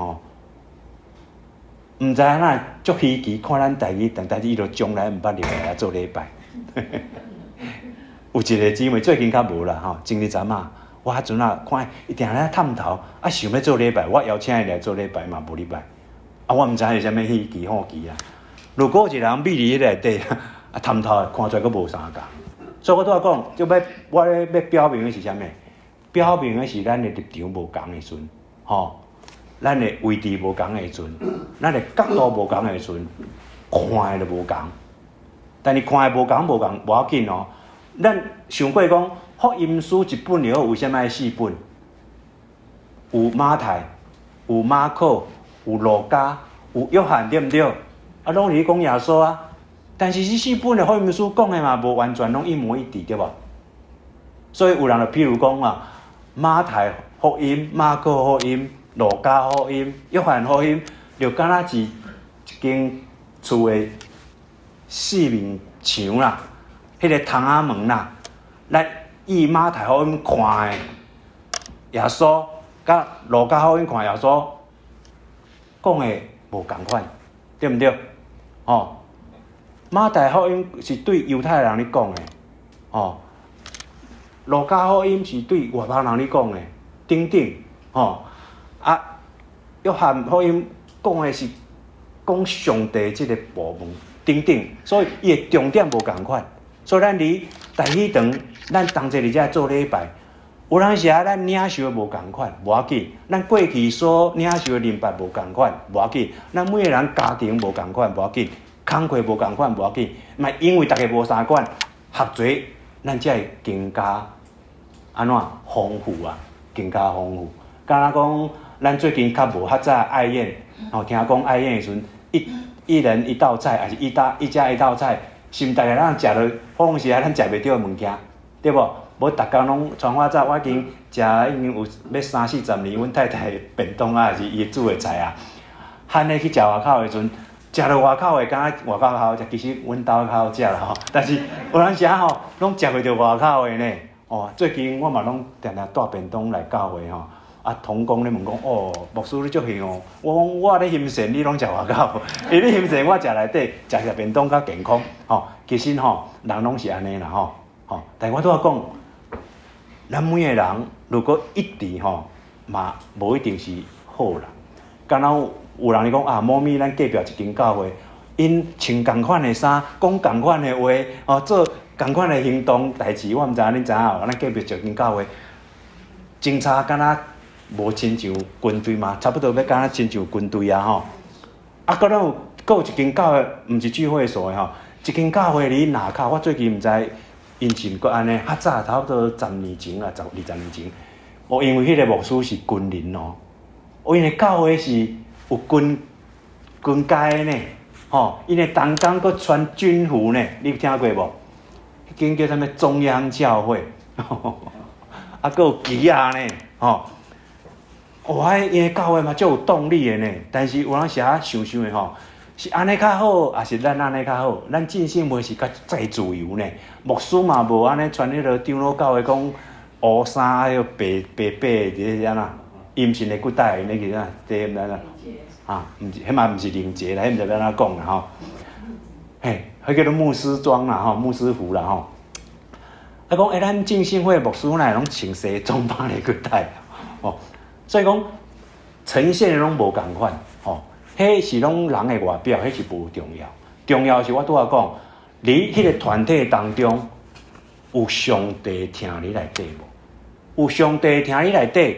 毋知影哪足稀奇，看咱台语堂，但是伊就从来毋捌入来做礼拜。有一个姊妹最近较无啦前日阵我迄阵看伊定咧探头，想要做礼拜，我邀请伊来做礼拜嘛，无礼拜。我毋知影是啥物稀奇好奇啊。如果有一个人秘伫迄内底探头看出来佫无相共。所以我拄仔讲，我要表明的是啥物？表明的是咱的立场无共的时阵，咱的位置无共的时阵，咱的角度无共的时阵，看的就无共。但是看的无共无要紧咱想过讲，福音书一本了为什么要4本？有马太，有马可，有路加，有约翰，对毋对？拢是讲耶稣啊。但是这四本的福音书讲的嘛，无完全拢一模一致，对无？所以有人就譬如讲啊，马太福音、马可福音、路加福音、约翰福音，就敢若是一间厝的四面墙啦，迄个窗仔门啦，咱以马太福音看的耶稣，甲路加福音看耶稣讲的无共款，对毋对？哦，马太福音是对犹太人咧讲的，哦，路加福音是对外邦人咧讲的，等等，哦，啊，约翰福音讲的是讲上帝即个部分，等等，所以伊的重点无共款。所以咱伫大喜堂，咱同齐伫遮做礼拜，有当时啊，咱领受无共款，无要紧。咱过去所领受的灵拜无共款，无要紧。咱每个人家庭无共款，无要紧。工课无共款，无要紧。嘛，因为大家无相款，合做，咱才会更加安怎丰富啊，更加丰富。敢若讲，咱最近较无较早爱宴，哦，听讲爱宴的时阵，一人一道菜，还是一家一道菜。是毋？大家咱食落，好时啊，咱食袂着的物件，对无？无逐工拢传我早，我已经有要30-40年，阮太太的便当啊，还是伊煮的菜啊，喊你去食外口的时阵，食落外口的，敢若外口好食，其实阮兜较好食啦吼。但是有当时啊吼，拢食袂着外口的呢。哦，最近我嘛拢定定带便当来教会吼。啊，同工咧问讲，哦，牧师你足幸哦。我讲我咧欣善，你拢食外口，因为你欣善我食内底，食便当较健康。吼，其实吼，人拢是安尼啦吼。吼，但我拄仔讲，咱每个人如果一直吼嘛，无一定是好人。敢若有人咧讲啊，某咪咱隔壁一间教会，因穿共款的衫，讲共款的话，哦，做共款的行动代志，我毋知影恁知影无？咱隔壁一间教会，警察敢若无亲像军队嘛，差不多要敢若亲像军队啊吼。啊，搁有一间教会，毋是聚会所的吼，一间教会伫那口，我最近毋知因是毋搁安尼，较早差不多10年前啊，20年前，哦，因为迄个牧师是军人哦，因为教会是有军阶的呢，吼，因为当工搁穿军服呢，你有听过无？迄间叫啥物中央教会，啊，搁有旗啊呢，吼。哇！因为教会嘛，足有动力的呢。但是有当时啊，想的吼，是安尼较好，还是咱安尼较好？咱尽性袂是较再自由呢？牧师嘛无安尼穿迄个长老教会讲乌衫，迄个白的安那，阴性的骨带那个啊，这毋知啦。啊，毋是，迄嘛毋是灵节啦，迄毋知要安怎讲啦吼。嘿，迄叫做牧师装啦吼，牧师服啦吼。啊讲，咱浸信会牧师哪会拢穿西装绑的骨带哦？所以讲，呈现的拢无共款，吼，迄是拢人的外表，迄是无重要。重要是我拄仔讲，伫迄个团体当中，有上帝听你内底无？有上帝听你内底，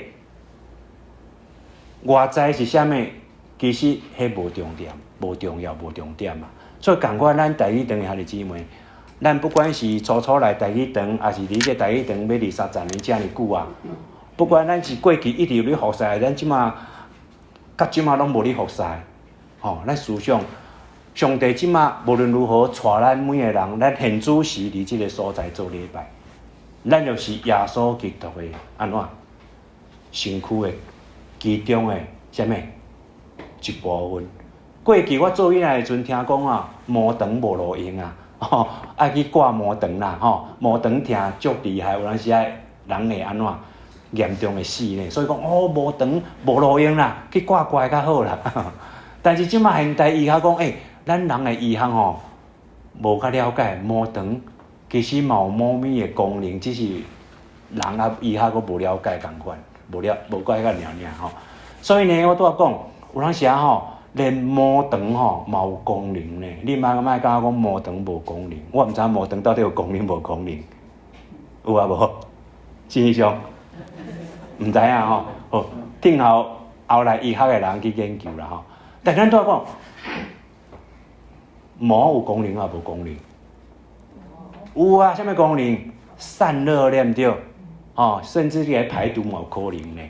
外在是啥物？其实迄无重点，无重要，无重点嘛。所以共款咱大义堂的兄弟姊妹，咱不管是初来大义堂，还是伫这大义堂要20-30年遮尔久啊。不管咱是过去一直有咧服侍，咱即马到即马拢无咧服侍，吼，咱思想上帝即马无论如何带咱每个人，咱现主时伫即个所在做礼拜，咱就是耶稣基督的安怎身躯的其中的啥物一部分。过去我做囡仔的时阵，听讲啊，毛肠无路用啊，吼，爱去挂毛肠啦，吼，毛肠疼足厉害，有当时啊人会安怎？严重的死呢，所以讲哦，无肠无路用啦，去挂怪较好啦。但是即马现代医学讲，咱人的医学吼，无较了解毛肠，其实嘛有某咪的功能，只是人啊医学佫无了解共款，无解较尔吼。所以呢，我拄仔讲，有当时啊吼，连毛肠吼嘛有功能呢。你莫甲我讲毛肠无功能，我毋知毛肠到底有功能无功能，有啊无？真相？毋知影吼，好，等后来医学的人去研究啦吼。但咱拄仔讲，毛有功能啊，无功能？有啊，啥物功能？散热对毋对？哦，甚至你来排毒嘛有可能呢。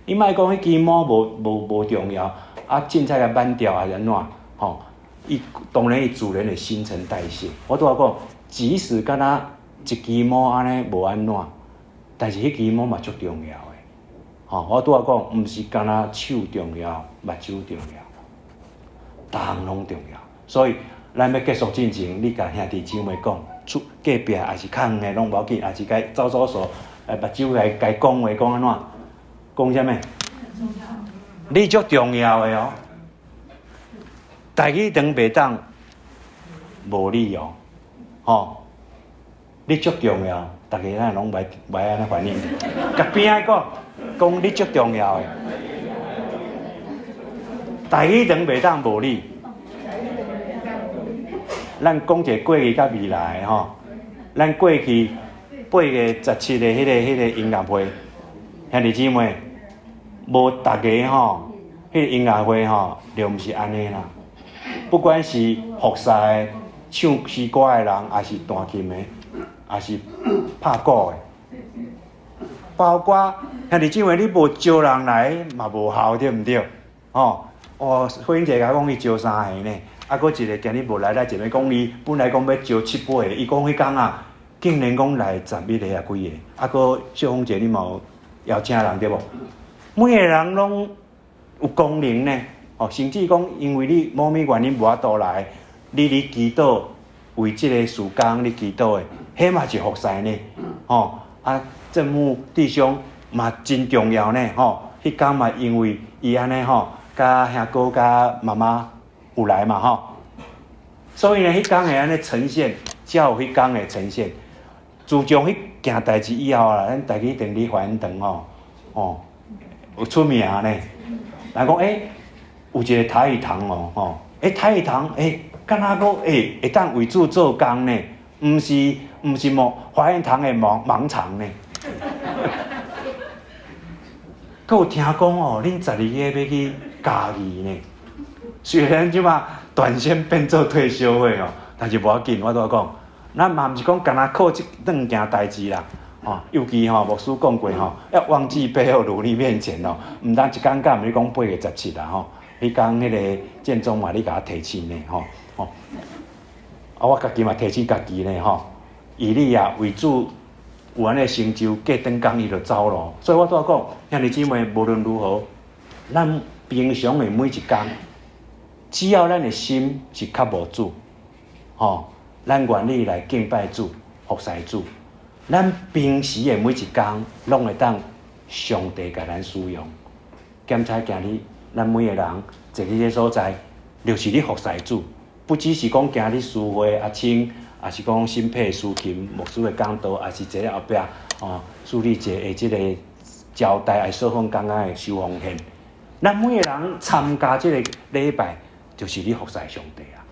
你莫讲迄支毛无重要，啊，凊彩甲挽掉还是安怎？吼，当然伊自然的新陈代谢。我拄仔讲，即使敢若一支毛安尼无安怎，但是迄支毛嘛足重要的。我拄仔讲，毋是敢若手重要，目睭重要，逐项拢重要。所以咱要结束进前，你甲兄弟姊妹讲，隔壁也是较远的拢无要紧，也是该走走数，目睭该讲话讲安怎？讲啥物？你足重要的哦。台语堂袂当无你哦，你足重要，大家咱拢袂安尼反应。甲边仔讲你足重要的，台语堂袂当无你。咱讲一个过去甲未来的吼，咱过去8月17日迄个音乐会，兄弟姊妹，无大家吼，迄个音乐会吼，就毋是安尼啦。不管是服侍的、唱诗歌的人，还是弹琴的，还是拍鼓的，包括兄弟姊妹，你无招人来嘛无效，对毋对？慧英姐甲讲伊招3个呢，佫一个今日无来，咱前面讲伊本来讲要招7、8个，伊讲迄天啊，竟然讲来11个啊几个，佫秀凤姐你嘛有邀请人对无？每个人拢有功能呢。甚至讲，因为你某物原因无法度来，你祈祷为即个事工你祈祷的，迄嘛是服侍呢。正母弟兄嘛真重要呢。迄天嘛因为伊安尼甲兄哥甲妈妈有来嘛所以呢，迄天会安尼呈现，才有迄天的呈现。自从迄件代志以后啦，咱台语堂里还堂有出名呢。人讲有一个台语堂台语堂敢若个会当为主做工呢，毋是华严堂的盲肠呢。佫有听讲恁12月要去嘉义呢，虽然即马短线变做退休会但是无要紧，我拄仔讲，咱嘛毋是讲干那靠即2件代志啦。尤其牧师讲过要忘记背后努力面前毋当一天甲毋是讲8月17啦迄天迄个建中嘛，你甲我提醒呢我家己嘛提醒家己呢以利亚为主有安尼成就，过长工伊就走咯。所以我拄仔讲，兄弟姊妹，无论如何，咱平常的每一天，只要咱的心是较无主咱愿意来敬拜主、服侍主，咱平时的每一天，拢会当上帝甲咱使用。检查今日。咱每个人坐伫个所在，就是咧服侍主，不只是讲今日诗会阿青，也是讲新配苏琴牧师的讲道，也是坐咧后壁苏丽姐的即个交代，还说奉刚刚的收奉献。咱每个人参加即个礼拜，就是咧服侍上帝啊。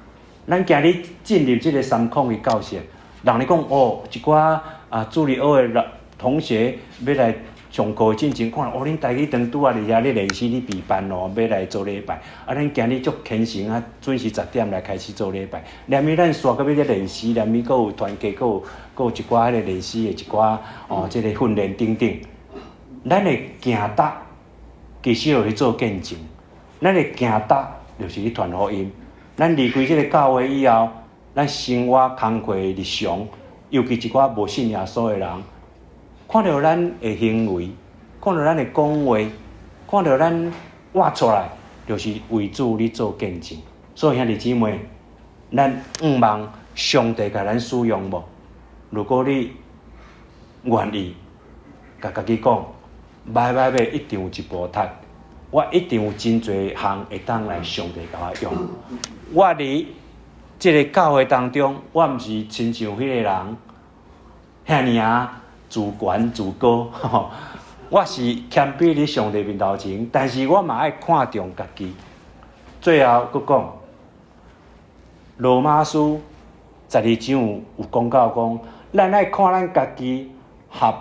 咱今日进入即个3孔的教室，人咧讲一寡助理学的同学要来。上课进前看，恁台语堂拄仔伫遐咧练习咧备班要来做礼拜。咱今日足虔诚准时10点来开始做礼拜。连伊咱煞搁要咧练习，连伊搁有团契，搁有一寡迄个练习的一寡即个训练等等。咱的行达其实就是做见证，咱的行达就是咧传福音。咱离开即个教会以后，咱生活工课日常，尤其一寡无信耶稣的人。看到咱的行为，看到咱的讲话，看到咱活出来，就是为主咧做见证。所以兄弟姊妹，咱望上帝甲咱使用无？如果你愿意，甲家己讲，迈一定有一步踏，我一定有真侪项会当来上帝甲我用。我伫即个教会当中，我毋是亲像迄个人遐尔自悬自高，我是谦卑伫上帝面头前，但是我嘛爱看重家己。最后佫讲，罗马书12章有讲到讲，咱爱看咱家己合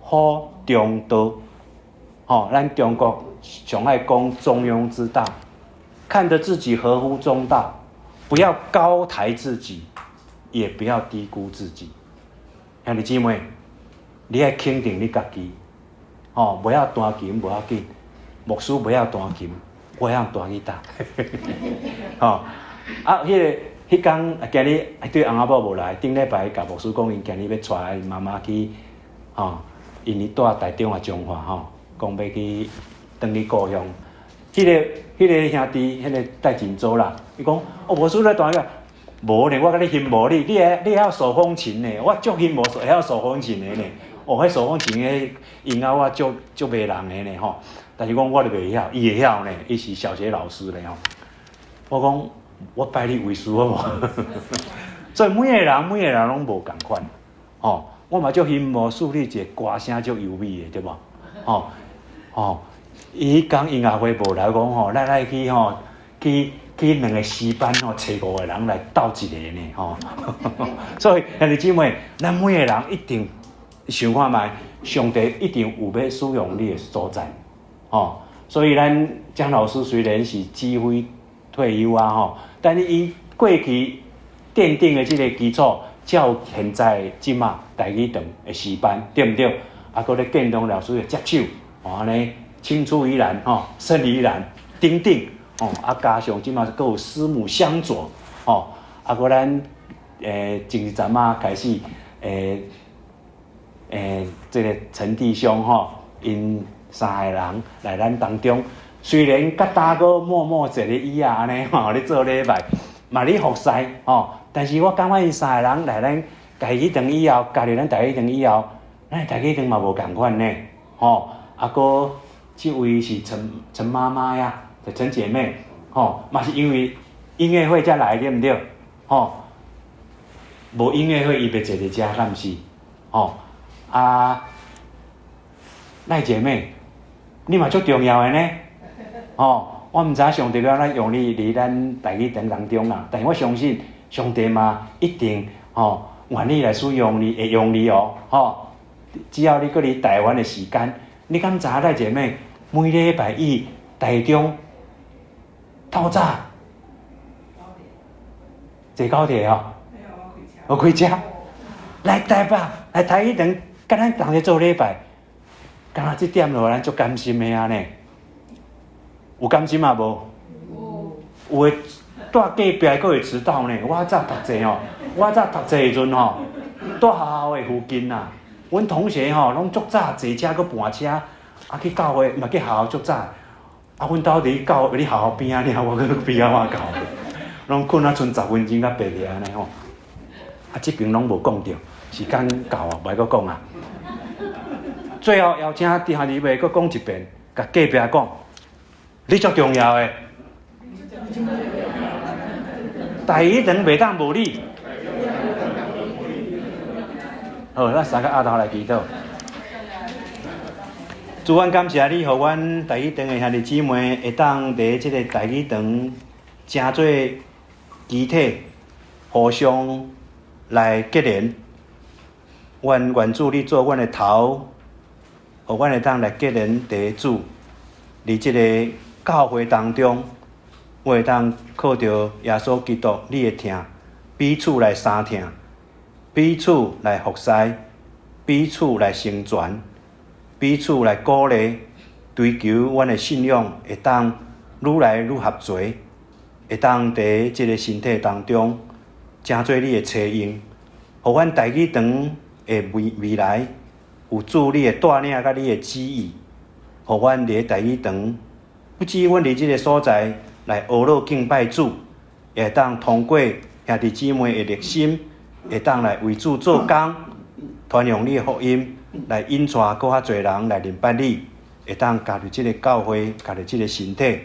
乎中道。咱中国上爱讲中庸之道，看得自己合乎中道，不要高抬自己，也不要低估自己。兄弟姊妹，你要肯定你家己，不要弹琴不要紧，牧师不要弹琴，我要弹吉他，啊，迄天今日对翁仔某无来，顶礼拜甲牧师讲，因今日要带妈妈去，因伊住台中啊彰化讲要去转去故乡。迄个兄弟，迄个戴锦州啦，伊讲，牧师来带个，无呢，我甲你欣无你会晓手风琴呢，我足欣无会晓手风琴的呢。迄手风琴的音啊，我足袂人的呢但是讲我就袂晓，伊会晓呢，伊是小学老师呢我讲，我拜你为师好无？所以每个人拢无共款我嘛足欣无树立一个歌声足优美的，对无？伊讲音乐会无来讲咱来去两个诗班找5个人来斗一个呢所以兄弟姊妹，咱每个人一定想看觅，上帝一定有要使用你的所在所以咱江老师虽然是指挥退休但是伊过去奠定的这个基础，照现在即马台语堂的诗班，对不对？搁咧建东老师的接手安尼青出于蓝胜于蓝等等加上即马搁有师母相佐搁咱前一阵开始这个陈弟兄因3个人来咱当中，虽然甲大哥默默坐咧椅安尼咧做礼拜，嘛咧服侍但是我感觉因3个人来咱台语堂以后，加入咱台语堂以后，咱台语堂嘛无共款呢搁这位是陈妈妈呀，陈姐妹嘛是因为音乐会才来，对不对无音乐会伊袂坐伫遮，敢毋是赖姐妹，你嘛足重要的呢我毋知上帝要安怎用你伫咱台语堂当中但是我相信上帝嘛一定愿意来使用你，会用你只要你搁伫台湾的时间，你敢知赖姐妹每礼拜一台中透早坐高铁我开车来台北来台语堂，甲咱同齐做礼拜，敢若这点落咱足甘心的呢？有甘心无？有诶，住隔壁佫会迟到呢。我早读册我早读册的时阵住学校的附近阮同学拢足早坐车佫盘车去教会，嘛去学校足早。阮兜伫学校边我佫边晚到，拢困剩10分钟甲8个安尼这边拢无讲到，时间到袂佫讲最后邀请弟兄姊妹佫讲一遍，甲隔壁讲，你足重要的，台语堂袂当无你。好，咱三个阿头来祈祷。主，阮感谢你，互阮台语堂的兄弟姊妹会当伫即个台语堂诚做集体，互相来结连。愿主你做阮的头，互阮会当来结连第主，伫即个教会当中，我会当靠着耶稣基督你的疼，彼此来相疼，彼此来服侍，彼此来成全。彼此来鼓励，追求阮的信仰会当愈来愈合侪，会当伫即个身体当中，成做你的车用，互阮台语堂的未来有主你的带领甲你的旨意，互阮伫台语堂，不止阮伫即个所在来学乐敬拜主，也会当通过兄弟姊妹的热心，会当来为主做工，传扬你的福音。来引带搁较侪人来认捌你，会当加入即个教会，加入即个身体，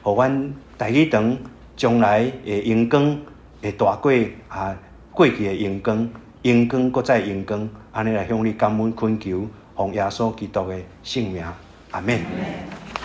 互阮台语堂将来的荣光会大过过去的荣光，荣光搁再荣光，安尼来向你感恩恳求，奉耶稣基督的圣名，阿免。